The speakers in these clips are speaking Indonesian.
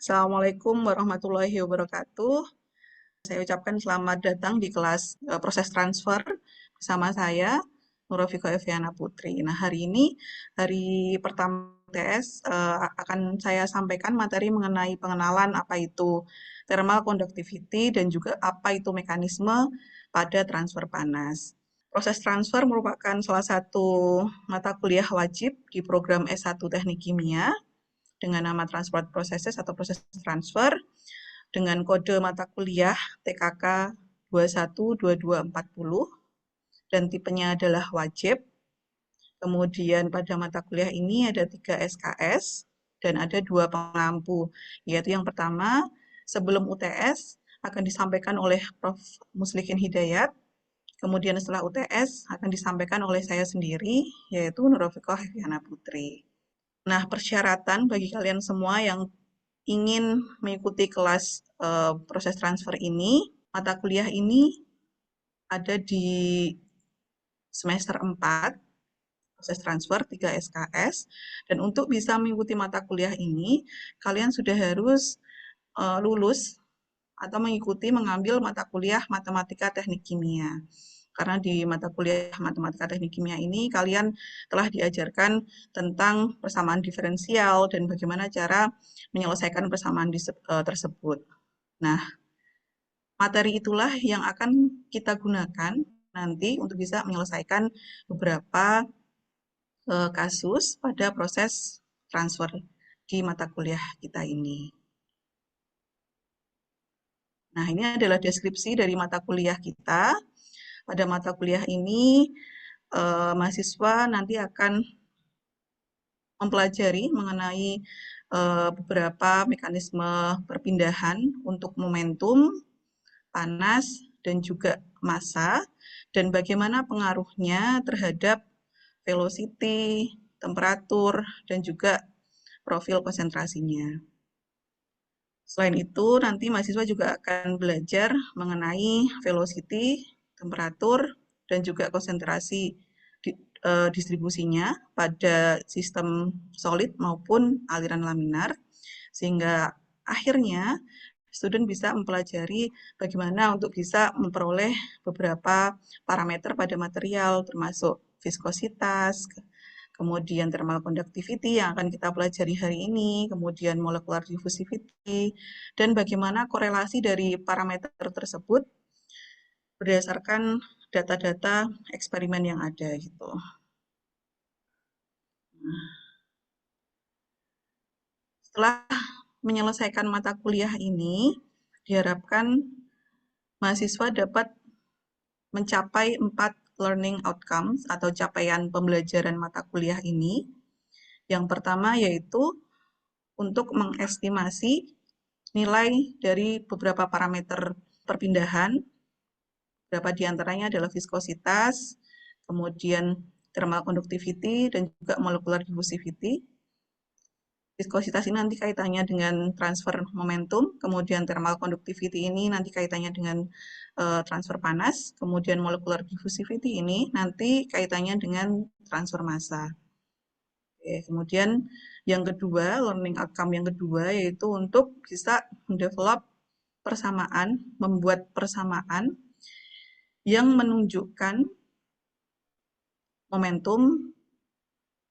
Assalamualaikum warahmatullahi wabarakatuh. Saya ucapkan selamat datang di kelas proses transfer bersama saya, Nurafika Eviana Putri. Nah, hari ini, hari pertama TS, akan saya sampaikan materi mengenai pengenalan apa itu thermal conductivity dan juga apa itu mekanisme pada transfer panas. Proses transfer merupakan salah satu mata kuliah wajib di program S1 Teknik Kimia dengan nama Transport Processes atau proses transfer dengan kode mata kuliah TKK 212240 dan tipenya adalah wajib. Kemudian pada mata kuliah ini ada 3 SKS dan ada 2 pengampu, yaitu yang pertama sebelum UTS akan disampaikan oleh Prof. Muslikin Hidayat, kemudian setelah UTS akan disampaikan oleh saya sendiri, yaitu Nurafika Eviana Putri. Nah, persyaratan bagi kalian semua yang ingin mengikuti kelas proses transfer ini, mata kuliah ini ada di semester 4, proses transfer 3 SKS, dan untuk bisa mengikuti mata kuliah ini, kalian sudah harus lulus atau mengambil mata kuliah Matematika Teknik Kimia. Karena di mata kuliah Matematika Teknik Kimia ini kalian telah diajarkan tentang persamaan diferensial dan bagaimana cara menyelesaikan persamaan tersebut. Nah, materi itulah yang akan kita gunakan nanti untuk bisa menyelesaikan beberapa kasus pada proses transfer di mata kuliah kita ini. Nah, ini adalah deskripsi dari mata kuliah kita. Pada mata kuliah ini, mahasiswa nanti akan mempelajari mengenai beberapa mekanisme perpindahan untuk momentum, panas, dan juga massa, dan bagaimana pengaruhnya terhadap velocity, temperatur, dan juga profil konsentrasinya. Selain itu, nanti mahasiswa juga akan belajar mengenai velocity, temperatur, dan juga konsentrasi distribusinya pada sistem solid maupun aliran laminar, sehingga akhirnya student bisa mempelajari bagaimana untuk bisa memperoleh beberapa parameter pada material, termasuk viskositas, kemudian thermal conductivity yang akan kita pelajari hari ini, kemudian molecular diffusivity, dan bagaimana korelasi dari parameter tersebut berdasarkan data-data eksperimen yang ada gitu. Setelah menyelesaikan mata kuliah ini, diharapkan mahasiswa dapat mencapai 4 learning outcomes atau capaian pembelajaran mata kuliah ini. Yang pertama yaitu untuk mengestimasi nilai dari beberapa parameter perpindahan, beberapa diantaranya adalah viskositas, kemudian thermal conductivity, dan juga molecular diffusivity. Viskositas ini nanti kaitannya dengan transfer momentum, kemudian thermal conductivity ini nanti kaitannya dengan transfer panas, kemudian molecular diffusivity ini nanti kaitannya dengan transfer massa. Oke, kemudian yang kedua, learning outcome yang kedua yaitu untuk bisa mendevelop persamaan, membuat persamaan yang menunjukkan momentum,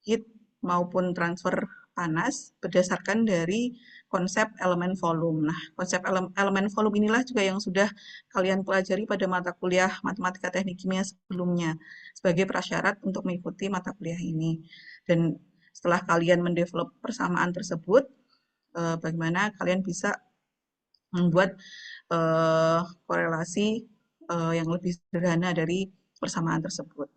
heat, maupun transfer panas berdasarkan dari konsep elemen volume. Nah, konsep elemen volume inilah juga yang sudah kalian pelajari pada mata kuliah Matematika Teknik Kimia sebelumnya sebagai prasyarat untuk mengikuti mata kuliah ini. Dan setelah kalian mendevelop persamaan tersebut, bagaimana kalian bisa membuat korelasi yang lebih sederhana dari persamaan tersebut.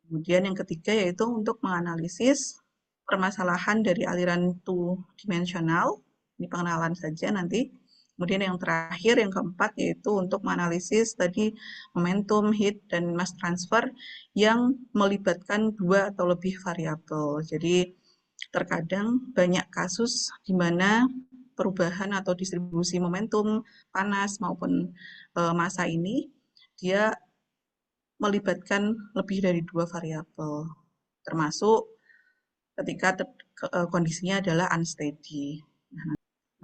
Kemudian yang ketiga yaitu untuk menganalisis permasalahan dari aliran two-dimensional, ini pengenalan saja nanti. Kemudian yang terakhir, yang keempat, yaitu untuk menganalisis tadi momentum, heat, dan mass transfer yang melibatkan 2 atau lebih variabel. Jadi terkadang banyak kasus di mana perubahan atau distribusi momentum panas maupun massa ini dia melibatkan lebih dari 2 variabel, termasuk ketika kondisinya adalah unsteady.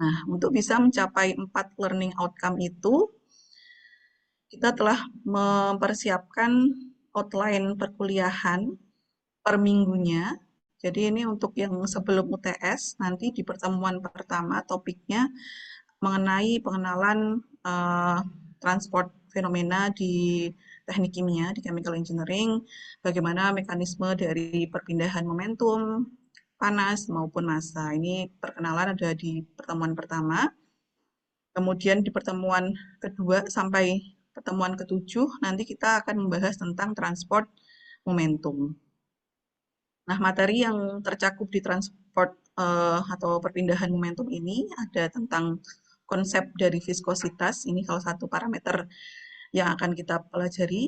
Nah, untuk bisa mencapai 4 learning outcome itu, kita telah mempersiapkan outline perkuliahan per minggunya. Jadi ini untuk yang sebelum UTS, nanti di pertemuan pertama topiknya mengenai pengenalan transport fenomena di teknik kimia, di chemical engineering, bagaimana mekanisme dari perpindahan momentum, panas maupun massa. Ini perkenalan ada di pertemuan pertama. Kemudian di pertemuan kedua sampai pertemuan ketujuh, nanti kita akan membahas tentang transport momentum. Nah, materi yang tercakup di transport atau perpindahan momentum ini ada tentang konsep dari viskositas, ini salah satu parameter yang akan kita pelajari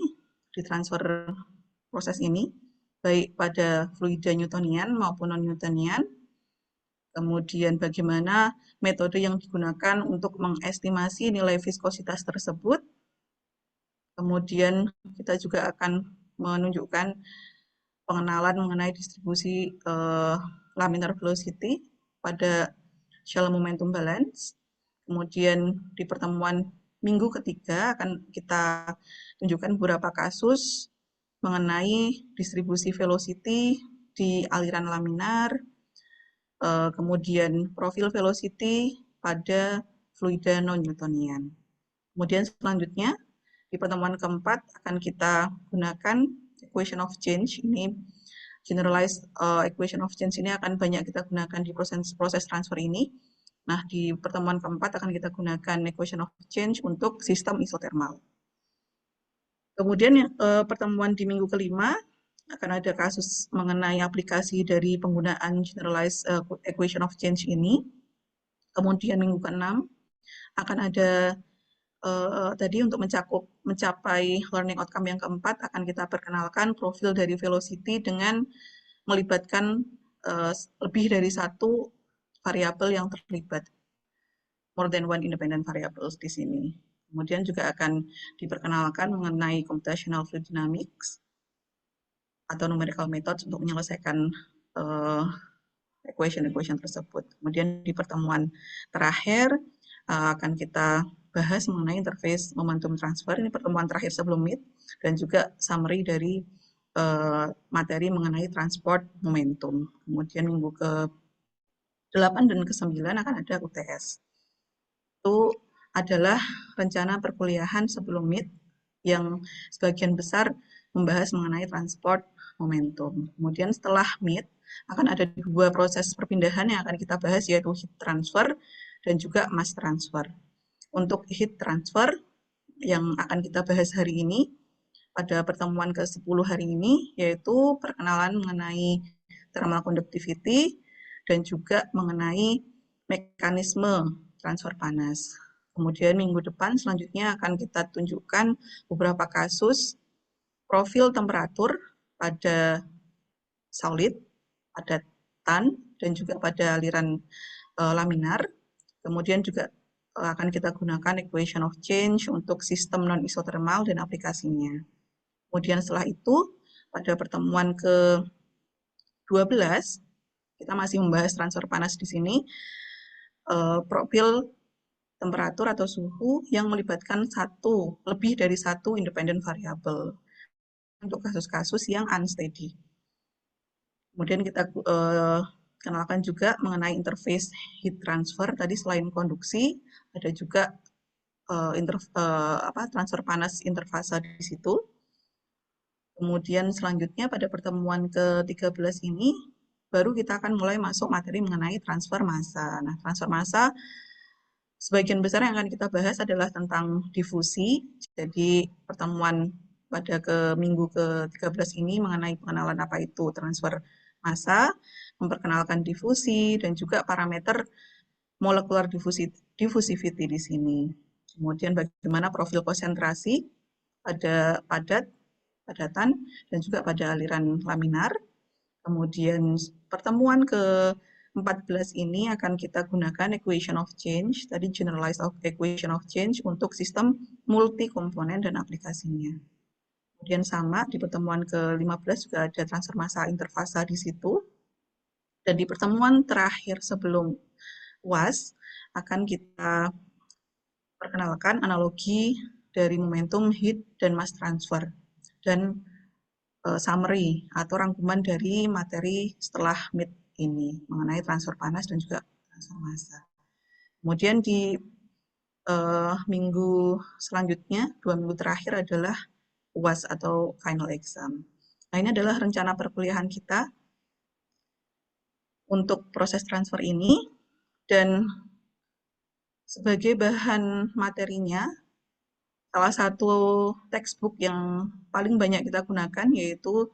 di transfer proses ini, baik pada fluida Newtonian maupun non-Newtonian. Kemudian bagaimana metode yang digunakan untuk mengestimasi nilai viskositas tersebut. Kemudian kita juga akan menunjukkan pengenalan mengenai distribusi laminar velocity pada shallow momentum balance. Kemudian di pertemuan minggu ketiga akan kita tunjukkan beberapa kasus mengenai distribusi velocity di aliran laminar, kemudian profil velocity pada fluida non-Newtonian. Kemudian selanjutnya di pertemuan keempat akan kita gunakan equation of change. Ini generalized equation of change ini akan banyak kita gunakan di proses transfer ini. Nah, di pertemuan keempat akan kita gunakan equation of change untuk sistem isothermal. Kemudian pertemuan di minggu kelima akan ada kasus mengenai aplikasi dari penggunaan generalized equation of change ini. Kemudian minggu ke-6 akan ada tadi untuk mencapai learning outcome yang keempat akan kita perkenalkan profil dari velocity dengan melibatkan lebih dari satu variabel yang terlibat, more than one independent variables di sini. Kemudian juga akan diperkenalkan mengenai computational fluid dynamics atau numerical methods untuk menyelesaikan equation tersebut. Kemudian di pertemuan terakhir akan kita bahas mengenai interface momentum transfer. Ini pertemuan terakhir sebelum meet dan juga summary dari materi mengenai transport momentum. Kemudian minggu ke-8 dan ke-9 akan ada UTS. Itu adalah rencana perkuliahan sebelum meet yang sebagian besar membahas mengenai transport momentum. Kemudian setelah meet akan ada dua proses perpindahan yang akan kita bahas, yaitu heat transfer dan juga mass transfer. Untuk heat transfer yang akan kita bahas hari ini, pada pertemuan ke-10 hari ini, yaitu perkenalan mengenai thermal conductivity dan juga mengenai mekanisme transfer panas. Kemudian minggu depan selanjutnya akan kita tunjukkan beberapa kasus profil temperatur pada solid, pada tan, dan juga pada aliran laminar. Kemudian juga akan kita gunakan equation of change untuk sistem non-isothermal dan aplikasinya. Kemudian setelah itu, pada pertemuan ke-12, kita masih membahas transfer panas di sini, profil temperatur atau suhu yang melibatkan lebih dari satu independent variable untuk kasus-kasus yang unsteady. Kemudian kita kenalkan juga mengenai interface heat transfer. Tadi selain konduksi, ada juga transfer panas interfasa di situ. Kemudian selanjutnya pada pertemuan ke-13 ini, baru kita akan mulai masuk materi mengenai transfer massa. Nah, transfer massa sebagian besar yang akan kita bahas adalah tentang difusi. Jadi pertemuan pada minggu ke-13 ini mengenai pengenalan apa itu transfer massa, memperkenalkan difusi, dan juga parameter molekular diffusivity di sini. Kemudian bagaimana profil konsentrasi pada padatan, dan juga pada aliran laminar. Kemudian pertemuan ke-14 ini akan kita gunakan equation of change, tadi generalized equation of change untuk sistem multi komponen dan aplikasinya. Kemudian sama di pertemuan ke-15 juga ada transfer massa interfasa di situ. Dan di pertemuan terakhir sebelum UAS akan kita perkenalkan analogi dari momentum, heat, dan mass transfer. Dan summary atau rangkuman dari materi setelah meet ini mengenai transfer panas dan juga transfer massa. Kemudian di minggu selanjutnya, 2 minggu terakhir adalah UAS atau final exam. Nah, ini adalah rencana perkuliahan kita untuk proses transfer ini, dan sebagai bahan materinya, salah satu textbook yang paling banyak kita gunakan yaitu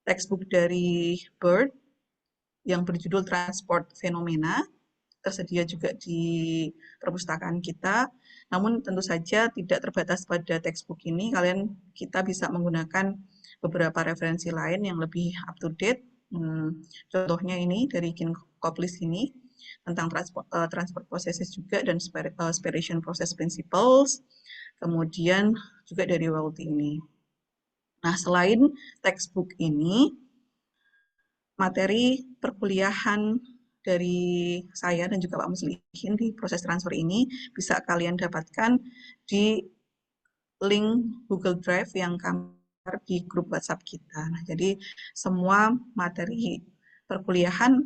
textbook dari Bird yang berjudul Transport Phenomena, tersedia juga di perpustakaan kita. Namun tentu saja tidak terbatas pada textbook ini, kita bisa menggunakan beberapa referensi lain yang lebih up to date. Contohnya ini dari Kin Koplis ini tentang transport processes juga dan spiration process principles. Kemudian juga dari Welty ini. Nah, selain textbook ini, materi perkuliahan dari saya dan juga Pak Muslihin di proses transfer ini bisa kalian dapatkan di link Google Drive yang kami share di grup WhatsApp kita. Nah, jadi semua materi perkuliahan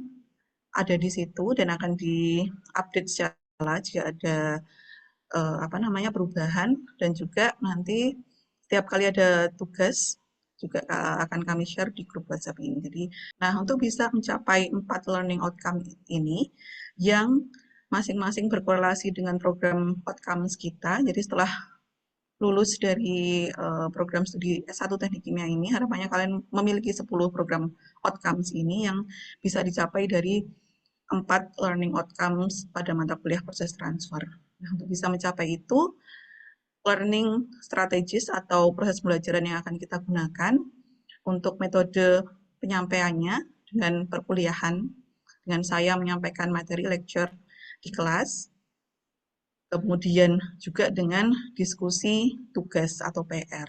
ada di situ dan akan diupdate secara jika ada perubahan, dan juga nanti setiap kali ada tugas juga akan kami share di grup WhatsApp ini. Jadi, nah, untuk bisa mencapai 4 learning outcome ini yang masing-masing berkorelasi dengan program outcomes kita. Jadi setelah lulus dari program studi S1 Teknik Kimia ini, harapannya kalian memiliki 10 program outcomes ini yang bisa dicapai dari 4 learning outcomes pada mata kuliah proses transfer. Nah, untuk bisa mencapai itu, learning strategis atau proses pembelajaran yang akan kita gunakan untuk metode penyampaiannya dengan perkuliahan, dengan saya menyampaikan materi lecture di kelas, kemudian juga dengan diskusi tugas atau PR.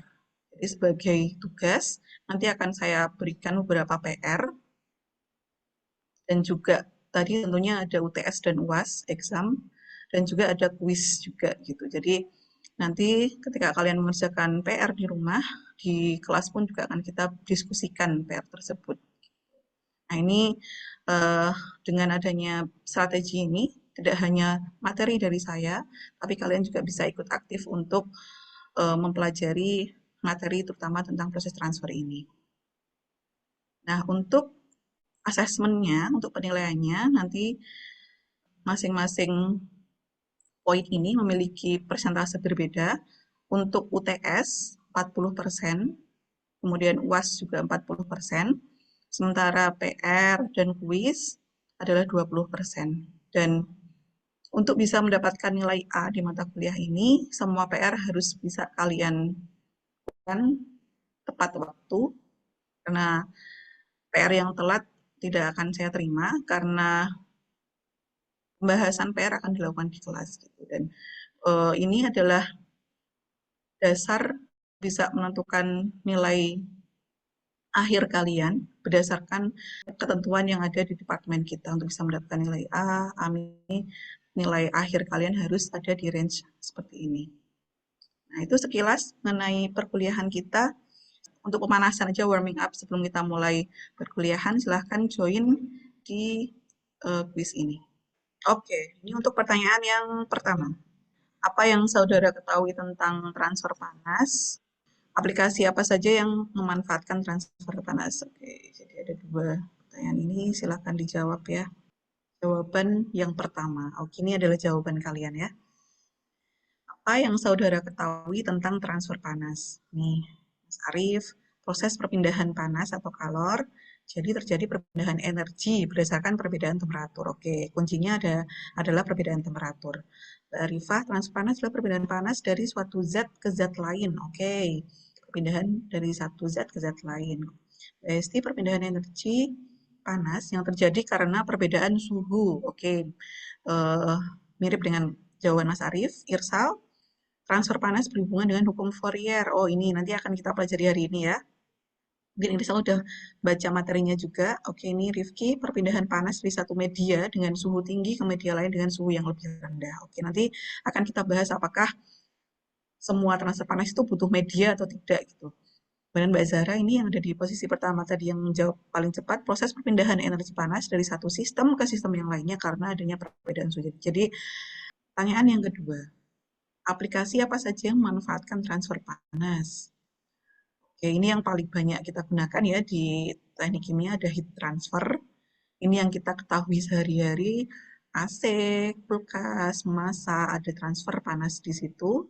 Jadi sebagai tugas, nanti akan saya berikan beberapa PR, dan juga tadi tentunya ada UTS dan UAS, exam, dan juga ada kuis juga gitu. Jadi nanti ketika kalian mengerjakan PR di rumah, di kelas pun juga akan kita diskusikan PR tersebut. Nah, ini dengan adanya strategi ini, tidak hanya materi dari saya, tapi kalian juga bisa ikut aktif untuk mempelajari materi terutama tentang proses transfer ini. Nah, untuk asesmennya, untuk penilaiannya, nanti masing-masing poin ini memiliki persentase berbeda. Untuk UTS 40%, kemudian UAS juga 40%, sementara PR dan kuis adalah 20%. Dan untuk bisa mendapatkan nilai A di mata kuliah ini, semua PR harus bisa kalian lakukan tepat waktu, karena PR yang telat tidak akan saya terima, karena pembahasan PR akan dilakukan di kelas gitu. Dan ini adalah dasar bisa menentukan nilai akhir kalian berdasarkan ketentuan yang ada di departemen kita. Untuk bisa mendapatkan nilai A, nilai akhir kalian harus ada di range seperti ini. Nah, itu sekilas mengenai perkuliahan kita. Untuk pemanasan aja, warming up sebelum kita mulai perkuliahan, silahkan join di quiz ini. Oke, ini untuk pertanyaan yang pertama. Apa yang saudara ketahui tentang transfer panas? Aplikasi apa saja yang memanfaatkan transfer panas? Oke, jadi ada 2 pertanyaan ini, silakan dijawab ya. Jawaban yang pertama. Oke, ini adalah jawaban kalian ya. Apa yang saudara ketahui tentang transfer panas? Nih, Mas Arief, proses perpindahan panas atau kalor. Jadi terjadi perpindahan energi berdasarkan perbedaan temperatur. Oke, kuncinya adalah perbedaan temperatur. Mbak Arifah, transfer panas adalah perbedaan panas dari suatu zat ke zat lain. Oke, perpindahan dari satu zat ke zat lain. Mbak Esti, perpindahan energi panas yang terjadi karena perbedaan suhu. Oke, mirip dengan jawaban Mas Arief. Irsal, transfer panas berhubungan dengan hukum Fourier. Oh, ini nanti akan kita pelajari hari ini ya. Mungkin Irisa udah baca materinya juga. Oke, ini Rifki, perpindahan panas dari satu media dengan suhu tinggi ke media lain dengan suhu yang lebih rendah. Oke, nanti akan kita bahas apakah semua transfer panas itu butuh media atau tidak gitu. Kemudian Mbak Zahra ini yang ada di posisi pertama tadi yang menjawab paling cepat, proses perpindahan energi panas dari satu sistem ke sistem yang lainnya karena adanya perbedaan suhu. Jadi, pertanyaan yang kedua, aplikasi apa saja yang memanfaatkan transfer panas? Oke, ini yang paling banyak kita gunakan ya di teknik kimia ada heat transfer. Ini yang kita ketahui sehari-hari, AC, kulkas, memasak, ada transfer panas di situ.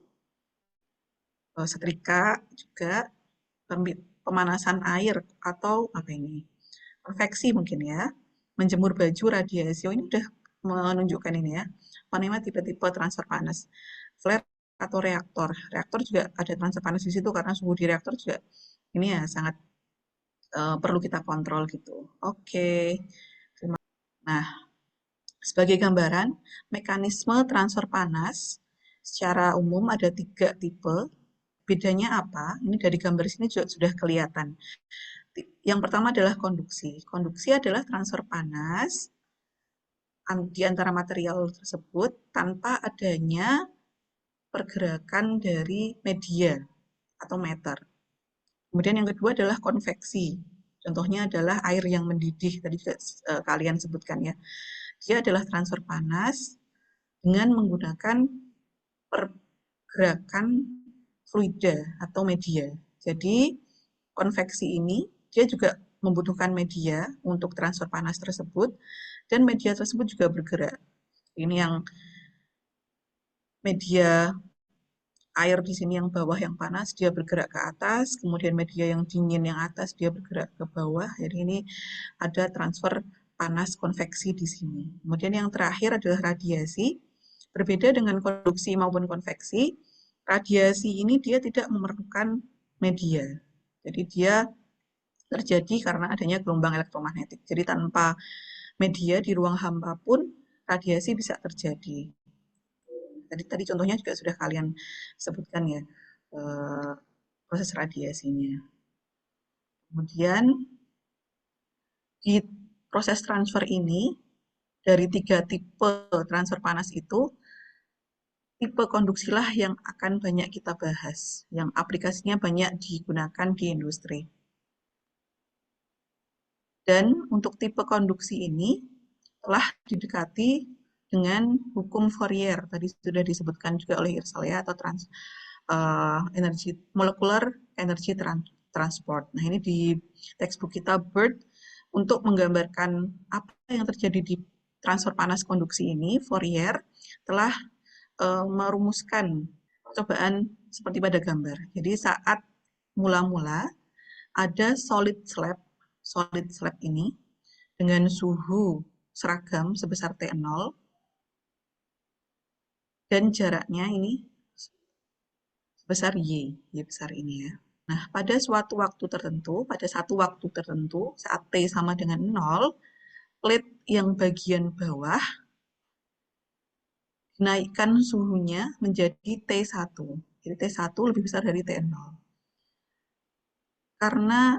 Setrika juga, pemanasan air atau apa ini? Konveksi mungkin ya. Menjemur baju, radiasi. Oh, ini udah menunjukkan ini ya. Panema tipe-tipe transfer panas. Flare atau reaktor. Reaktor juga ada transfer panas di situ karena suhu di reaktor juga ini ya sangat perlu kita kontrol gitu. Oke. Nah, sebagai gambaran, mekanisme transfer panas secara umum ada 3 tipe. Bedanya apa? Ini dari gambar sini juga sudah kelihatan. Yang pertama adalah konduksi. Konduksi adalah transfer panas di antara material tersebut tanpa adanya pergerakan dari media atau meter. Kemudian yang kedua adalah konveksi. Contohnya adalah air yang mendidih, tadi juga kalian sebutkan ya. Dia adalah transfer panas dengan menggunakan pergerakan fluida atau media. Jadi konveksi ini dia juga membutuhkan media untuk transfer panas tersebut dan media tersebut juga bergerak. Ini yang media air di sini yang bawah yang panas dia bergerak ke atas, kemudian media yang dingin yang atas dia bergerak ke bawah. Jadi ini ada transfer panas konveksi di sini. Kemudian yang terakhir adalah radiasi. Berbeda dengan konduksi maupun konveksi, radiasi ini dia tidak memerlukan media. Jadi dia terjadi karena adanya gelombang elektromagnetik. Jadi tanpa media di ruang hampa pun radiasi bisa terjadi. Tadi contohnya juga sudah kalian sebutkan ya, proses radiasinya. Kemudian di proses transfer ini, dari 3 tipe transfer panas itu, tipe konduksilah yang akan banyak kita bahas, yang aplikasinya banyak digunakan di industri. Dan untuk tipe konduksi ini telah didekati dengan hukum Fourier, tadi sudah disebutkan juga oleh Irsal ya, atau energi molekular energy transport. Nah, ini di textbook kita Bird untuk menggambarkan apa yang terjadi di transfer panas konduksi ini, Fourier telah merumuskan percobaan seperti pada gambar. Jadi saat mula-mula ada solid slab ini dengan suhu seragam sebesar T0 dan jaraknya ini sebesar Y besar ini ya. Nah, pada suatu waktu tertentu, pada satu waktu tertentu, saat T sama dengan 0, plate yang bagian bawah dinaikkan suhunya menjadi T1. Jadi T1 lebih besar dari T0. Karena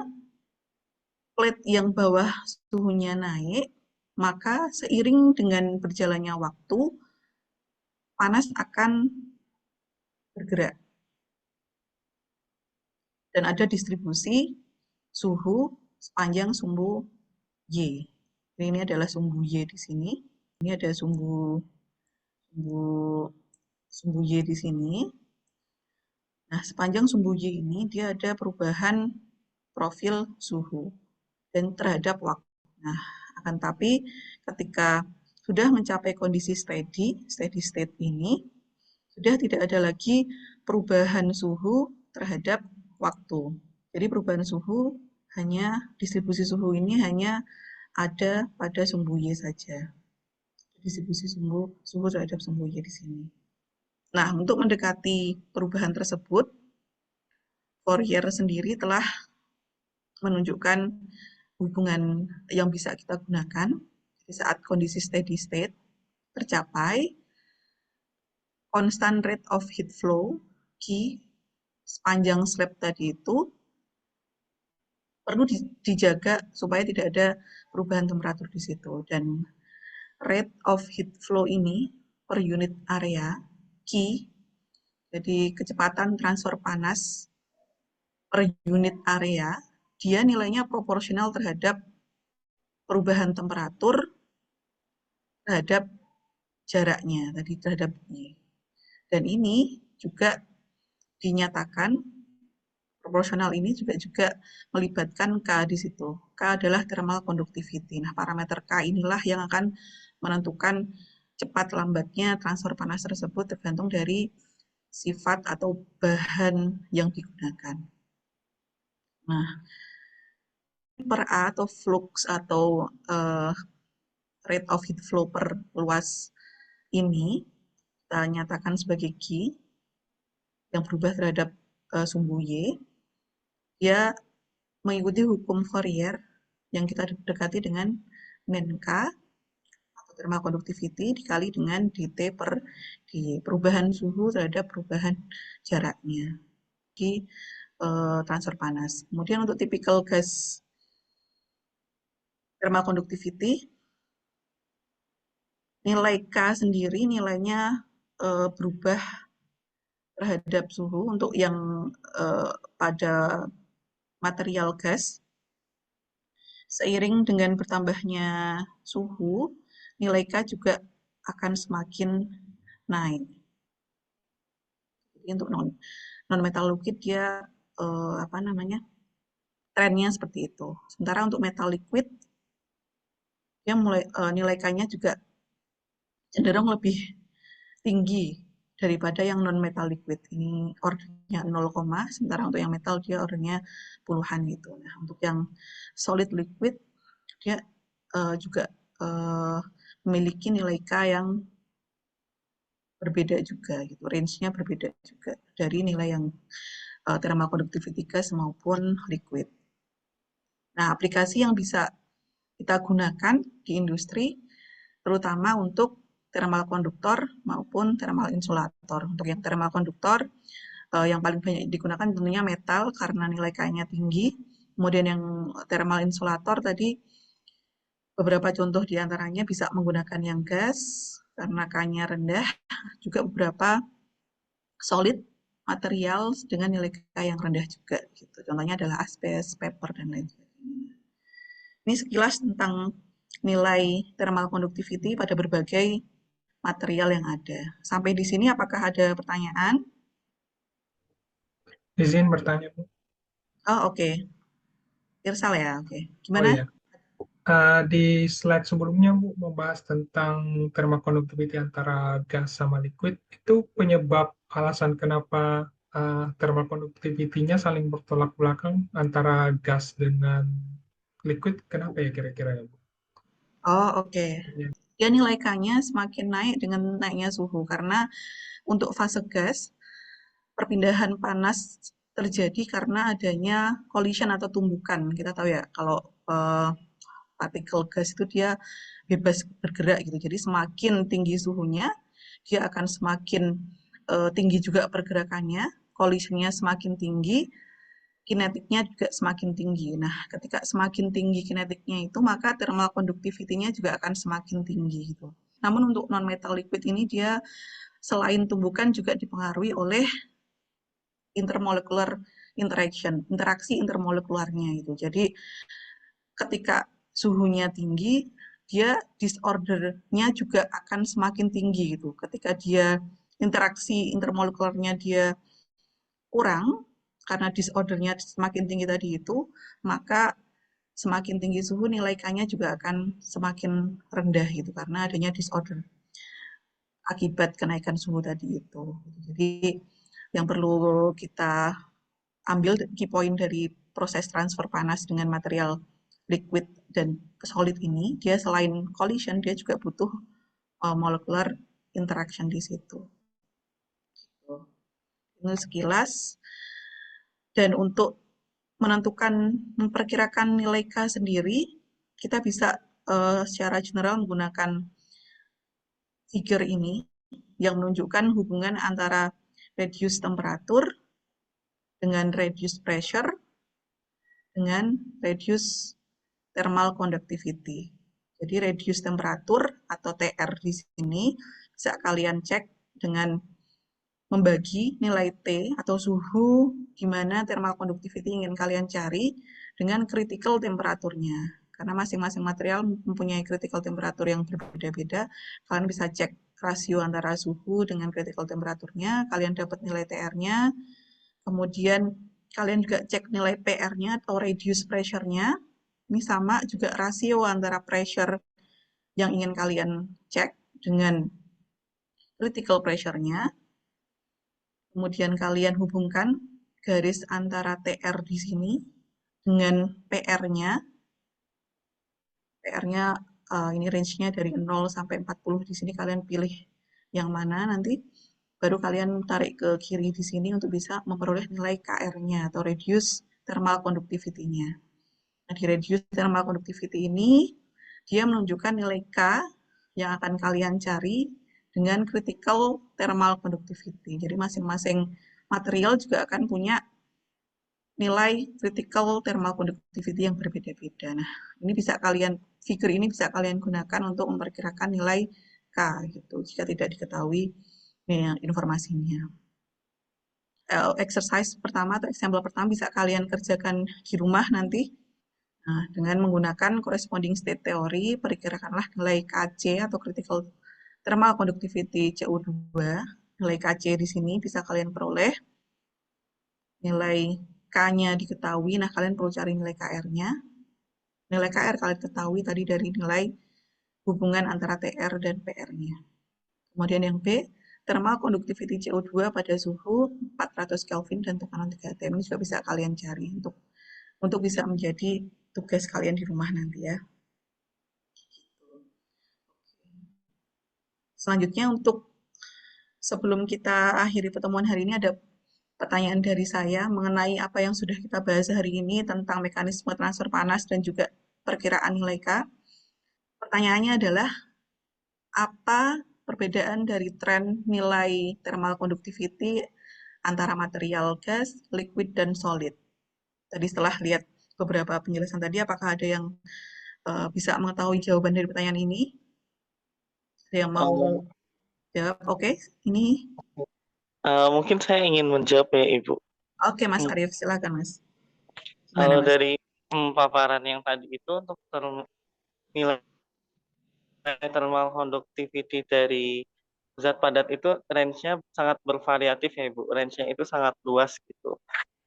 plate yang bawah suhunya naik, maka seiring dengan berjalannya waktu, panas akan bergerak. Dan ada distribusi suhu sepanjang sumbu Y. Jadi ini adalah sumbu Y di sini. Ini ada sumbu Y di sini. Nah, sepanjang sumbu Y ini dia ada perubahan profil suhu dan terhadap waktu. Nah, akan tapi ketika sudah mencapai kondisi steady state ini, sudah tidak ada lagi perubahan suhu terhadap waktu. Jadi perubahan suhu hanya, distribusi suhu ini hanya ada pada sumbu Y saja. Distribusi suhu terhadap sumbu Y di sini. Nah, untuk mendekati perubahan tersebut, Fourier sendiri telah menunjukkan hubungan yang bisa kita gunakan. Jadi saat kondisi steady state tercapai, constant rate of heat flow, Q, sepanjang slab tadi itu perlu dijaga supaya tidak ada perubahan temperatur di situ. Dan rate of heat flow ini per unit area, Q, jadi kecepatan transfer panas per unit area, dia nilainya proporsional terhadap perubahan temperatur terhadap jaraknya, tadi terhadap I. Dan ini juga dinyatakan proporsional ini juga melibatkan K di situ. K adalah thermal conductivity. Nah, parameter K inilah yang akan menentukan cepat lambatnya transfer panas tersebut tergantung dari sifat atau bahan yang digunakan. Nah, per A atau flux atau rate of heat flow per luas ini kita nyatakan sebagai Q yang berubah terhadap sumbu Y. Dia mengikuti hukum Fourier yang kita dekati dengan NK atau thermal conductivity dikali dengan dT per dy. Perubahan suhu terhadap perubahan jaraknya di transfer panas. Kemudian untuk typical gas thermal conductivity, nilai K sendiri nilainya berubah terhadap suhu untuk yang pada material gas. Seiring dengan bertambahnya suhu, nilai K juga akan semakin naik. Jadi untuk non metal liquid dia trennya seperti itu. Sementara untuk metal liquid dia mulai nilai K-nya juga cenderung lebih tinggi daripada yang non metal liquid. Ini ordernya 0, sementara untuk yang metal dia ordernya puluhan gitu. Nah, untuk yang solid liquid dia juga memiliki nilai K yang berbeda juga gitu, range-nya berbeda juga dari nilai yang thermal conductivity gas maupun liquid. Nah, aplikasi yang bisa kita gunakan di industri terutama untuk thermal konduktor maupun thermal insulator. Untuk yang thermal konduktor yang paling banyak digunakan tentunya metal karena nilai K-nya tinggi. Kemudian yang thermal insulator tadi beberapa contoh diantaranya bisa menggunakan yang gas karena K-nya rendah, juga beberapa solid material dengan nilai K yang rendah juga. Gitu. Contohnya adalah asbes, paper, dan lain sebagainya. Ini sekilas tentang nilai thermal conductivity pada berbagai material yang ada. Sampai di sini apakah ada pertanyaan? Izin bertanya, Bu. Oh, oke. Irsal ya, oke. Oh Gimana? iya, di slide sebelumnya Bu membahas tentang thermoconductivity antara gas sama liquid. Itu penyebab alasan kenapa thermal conductivity-nya saling bertolak belakang antara gas dengan liquid. Kenapa ya kira-kira ya Bu? Oh, oke. Iya. Ya nilai K-nya semakin naik dengan naiknya suhu karena untuk fase gas perpindahan panas terjadi karena adanya collision atau tumbukan. Kita tahu ya kalau partikel gas itu dia bebas bergerak gitu. Jadi semakin tinggi suhunya, dia akan semakin tinggi juga pergerakannya, collisionnya semakin tinggi, kinetiknya juga semakin tinggi. Nah, ketika semakin tinggi kinetiknya itu, maka thermal conductivity-nya juga akan semakin tinggi gitu. Namun untuk non-metal liquid ini dia selain tumbukan juga dipengaruhi oleh intermolecular interaction, interaksi intermolekularnya itu. Jadi ketika suhunya tinggi, dia disordernya juga akan semakin tinggi gitu. Ketika dia interaksi intermolekularnya dia kurang, karena disordernya semakin tinggi tadi itu, maka semakin tinggi suhu nilai K-nya juga akan semakin rendah gitu, karena adanya disorder akibat kenaikan suhu tadi itu. Jadi yang perlu kita ambil key point dari proses transfer panas dengan material liquid dan solid ini, dia selain collision, dia juga butuh molecular interaction di situ. Ini sekilas. Dan untuk menentukan, memperkirakan nilai K sendiri, kita bisa secara general menggunakan figure ini yang menunjukkan hubungan antara reduce temperatur dengan reduce pressure dengan reduce thermal conductivity. Jadi reduce temperatur atau TR di sini bisa kalian cek dengan membagi nilai T atau suhu di mana thermal conductivity ingin kalian cari dengan critical temperaturnya. Karena masing-masing material mempunyai critical temperatur yang berbeda-beda, kalian bisa cek rasio antara suhu dengan critical temperaturnya, kalian dapat nilai TR-nya, kemudian kalian juga cek nilai PR-nya atau reduce pressure-nya. Ini sama juga rasio antara pressure yang ingin kalian cek dengan critical pressure-nya. Kemudian kalian hubungkan garis antara TR di sini dengan PR-nya. PR-nya ini range-nya dari 0 sampai 40 di sini kalian pilih yang mana nanti. Baru kalian tarik ke kiri di sini untuk bisa memperoleh nilai KR-nya atau reduce thermal conductivity-nya. Nah, di reduce thermal conductivity ini dia menunjukkan nilai K yang akan kalian cari dengan critical thermal conductivity. Jadi masing-masing material juga akan punya nilai critical thermal conductivity yang berbeda-beda. Nah, ini bisa kalian figur ini bisa kalian gunakan untuk memperkirakan nilai K gitu jika tidak diketahui informasinya. Exercise pertama atau example pertama bisa kalian kerjakan di rumah nanti. Nah, dengan menggunakan corresponding state theory, perkirakanlah nilai Kc atau critical thermal conductivity CO2. Nilai Kc di sini bisa kalian peroleh. Nilai K-nya diketahui, nah kalian perlu cari nilai KR-nya. Nilai KR kalian ketahui tadi dari nilai hubungan antara TR dan PR-nya. Kemudian yang B, thermal conductivity CO2 pada suhu 400 Kelvin dan tekanan 3 atm. Ini juga bisa kalian cari untuk bisa menjadi tugas kalian di rumah nanti ya. Selanjutnya untuk sebelum kita akhiri pertemuan hari ini ada pertanyaan dari saya mengenai apa yang sudah kita bahas hari ini tentang mekanisme transfer panas dan juga perkiraan nilai K. Pertanyaannya adalah, apa perbedaan dari tren nilai thermal conductivity antara material gas, liquid, dan solid? Tadi setelah lihat beberapa penjelasan tadi, apakah ada yang bisa mengetahui jawaban dari pertanyaan ini? Ada yang mau jawab? Oke, ini. Mungkin saya ingin menjawab ya, Ibu. Oke, Mas Arief, silakan Mas. Gimana, Kalau Mas? dari paparan yang tadi itu untuk nilai thermal conductivity dari zat padat itu range-nya sangat bervariatif ya, Ibu. Range-nya itu sangat luas gitu.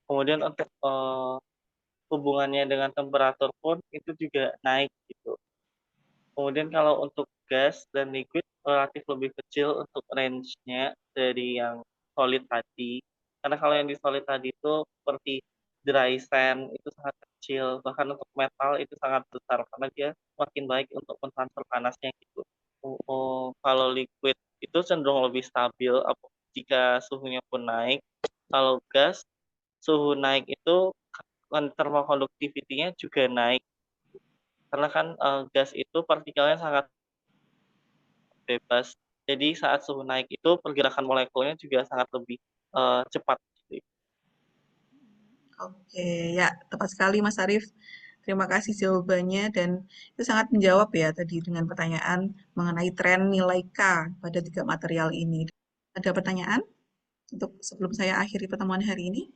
Kemudian untuk hubungannya dengan temperatur pun itu juga naik gitu. Kemudian kalau untuk gas dan liquid relatif lebih kecil untuk range-nya dari yang solid tadi. Karena kalau yang di solid tadi itu seperti dry sand itu sangat kecil. Bahkan untuk metal itu sangat besar karena dia makin baik untuk mentransfer panasnya gitu. Kalau liquid itu cenderung lebih stabil jika suhunya pun naik. Kalau gas, suhu naik itu thermal conductivity-nya juga naik. Karena kan gas itu partikelnya sangat bebas. Jadi saat suhu naik itu pergerakan molekulnya juga sangat lebih cepat. Oke, ya tepat sekali Mas Arief. Terima kasih jawabannya dan itu sangat menjawab ya tadi dengan pertanyaan mengenai tren nilai K pada 3 material ini. Ada pertanyaan untuk sebelum saya akhiri pertemuan hari ini?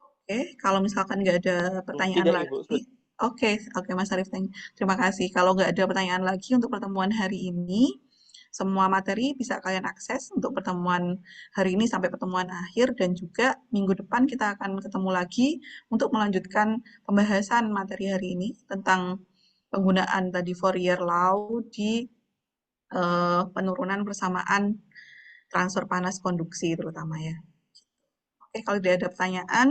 Oke, kalau misalkan nggak ada pertanyaan Tidak, Ibu. lagi. Oke, Mas Arief, terima kasih. Kalau nggak ada pertanyaan lagi untuk pertemuan hari ini, semua materi bisa kalian akses untuk pertemuan hari ini sampai pertemuan akhir dan juga minggu depan kita akan ketemu lagi untuk melanjutkan pembahasan materi hari ini tentang penggunaan tadi Fourier law di penurunan persamaan transfer panas konduksi terutama ya. Oke, kalau tidak ada pertanyaan,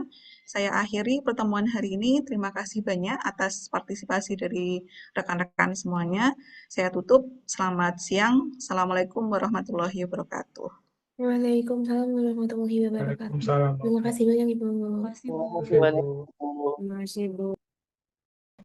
saya akhiri pertemuan hari ini. Terima kasih banyak atas partisipasi dari rekan-rekan semuanya. Saya tutup. Selamat siang. Assalamualaikum warahmatullahi wabarakatuh. Waalaikumsalam warahmatullahi wabarakatuh. Waalaikumsalam. Terima kasih banyak Ibu. Terima Terima kasih kasih, banyak, Bu. Ibu. Terima kasih Bu.